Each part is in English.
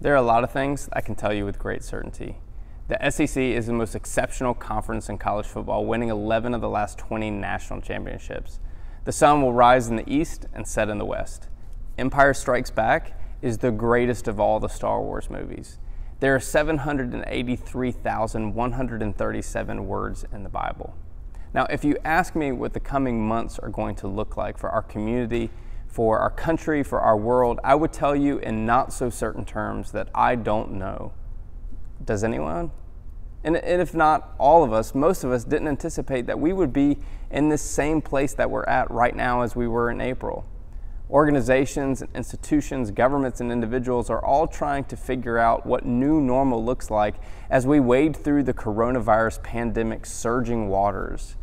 There are a lot of things I can tell you with great certainty. The SEC is the most exceptional conference in college football, winning 11 of the last 20 national championships. The sun will rise in the east and set in the west. Empire Strikes Back is the greatest of all the Star Wars movies. There are 783,137 words in the Bible. Now, if you ask me what the coming months are going to look like for our community, for our country, for our world, I would tell you in not so certain terms that I don't know. Does anyone? And if not all of us, most of us didn't anticipate that we would be in this same place that we're at right now as we were in April. Organizations, institutions, governments, and individuals are all trying to figure out what new normal looks like as we wade through the coronavirus pandemic's surging waters.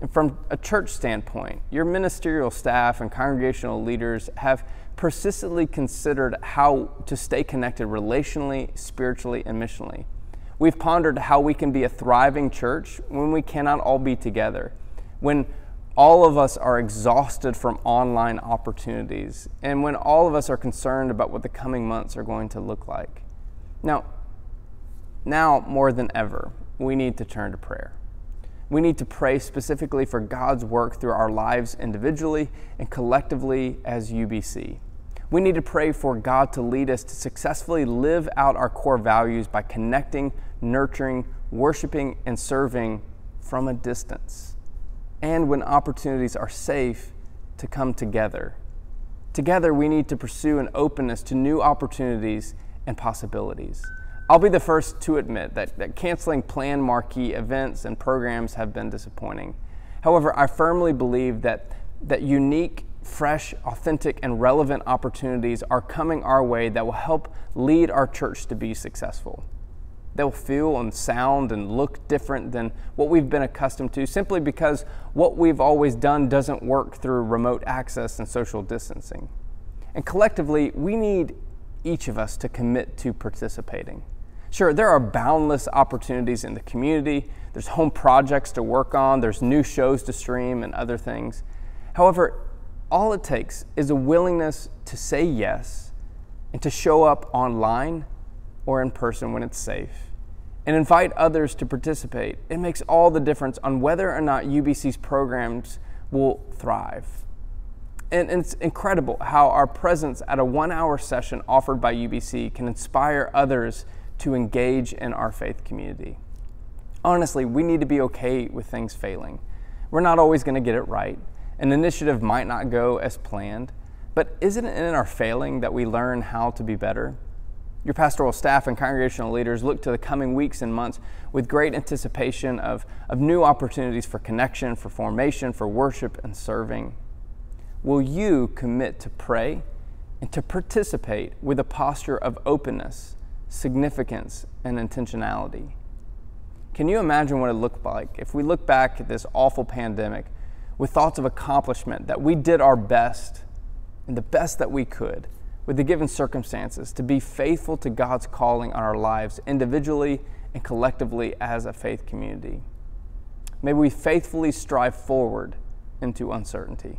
And from a church standpoint, your ministerial staff and congregational leaders have persistently considered how to stay connected relationally, spiritually, and missionally. We've pondered how we can be a thriving church when we cannot all be together, when all of us are exhausted from online opportunities, and when all of us are concerned about what the coming months are going to look like. Now more than ever, we need to turn to prayer. We need to pray specifically for God's work through our lives individually and collectively as UBC. We need to pray for God to lead us to successfully live out our core values by connecting, nurturing, worshiping, and serving from a distance. And when opportunities are safe, to come together. Together, we need to pursue an openness to new opportunities and possibilities. I'll be the first to admit that canceling planned marquee events and programs have been disappointing. However, I firmly believe that unique, fresh, authentic, and relevant opportunities are coming our way that will help lead our church to be successful. They'll feel and sound and look different than what we've been accustomed to simply because what we've always done doesn't work through remote access and social distancing. And collectively, we need each of us to commit to participating. Sure, there are boundless opportunities in the community. There's home projects to work on. There's new shows to stream and other things. However, all it takes is a willingness to say yes and to show up online or in person when it's safe and invite others to participate. It makes all the difference on whether or not UBC's programs will thrive. And it's incredible how our presence at a 1-hour session offered by UBC can inspire others to engage in our faith community. Honestly, we need to be okay with things failing. We're not always going to get it right. An initiative might not go as planned, but isn't it in our failing that we learn how to be better? Your pastoral staff and congregational leaders look to the coming weeks and months with great anticipation of new opportunities for connection, for formation, for worship and serving. Will you commit to pray and to participate with a posture of openness, significance, and intentionality? Can you imagine what it looked like if we look back at this awful pandemic with thoughts of accomplishment, that we did our best and the best that we could with the given circumstances to be faithful to God's calling on our lives individually and collectively as a faith community? May we faithfully strive forward into uncertainty.